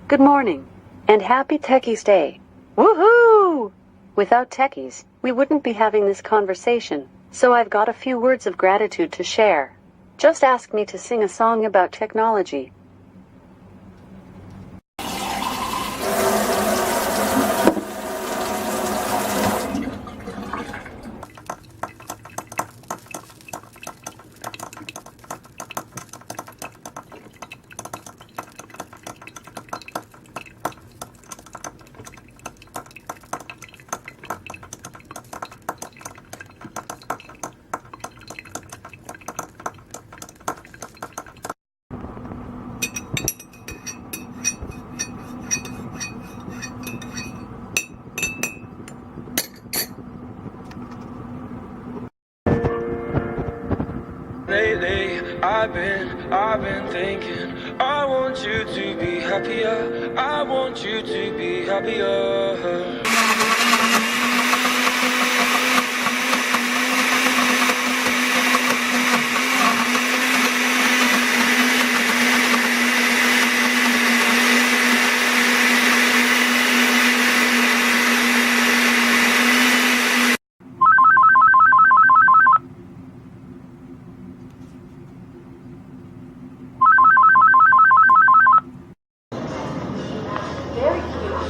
Good morning, and happy Techies Day. Woohoo! Without techies, we wouldn't be having this conversation, so I've got a few words of gratitude to share. Just ask me to sing a song about technology. Lately, I've been thinking, I want you to be happier. I want you to be happier.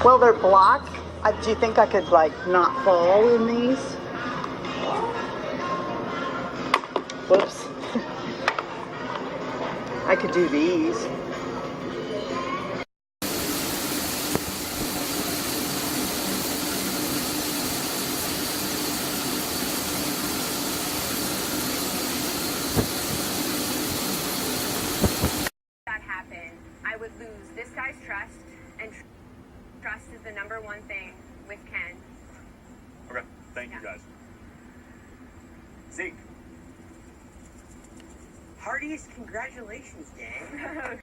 Well, they're black. Do you think I could, like, not fall in these? Whoops. I could do these. That happened, I would lose this guy's trust, and trust is the number one thing with Ken. Okay, thank you guys. Zeke. Heartiest congratulations, gang.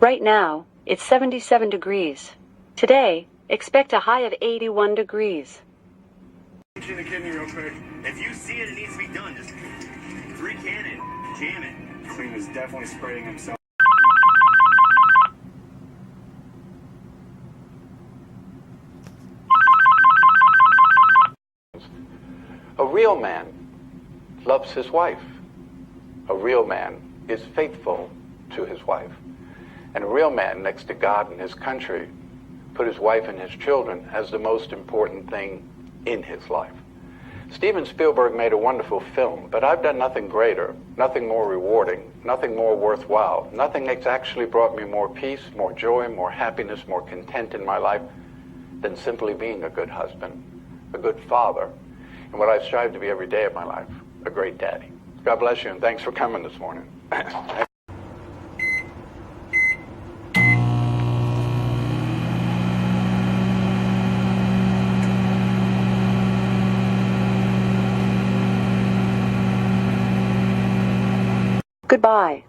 Right now, it's 77 degrees. Today, expect a high of 81 degrees. In the kidney real quick. If you see it, it needs to be done. Just 3 cannon, jam it. Clean is definitely spraying himself. A real man loves his wife. A real man is faithful to his wife. And a real man, next to God and his country, put his wife and his children as the most important thing in his life. Steven Spielberg made a wonderful film, but I've done nothing greater, nothing more rewarding, nothing more worthwhile, nothing that's actually brought me more peace, more joy, more happiness, more content in my life than simply being a good husband, a good father, and what I strive to be every day of my life, a great daddy. God bless you, and thanks for coming this morning. Goodbye.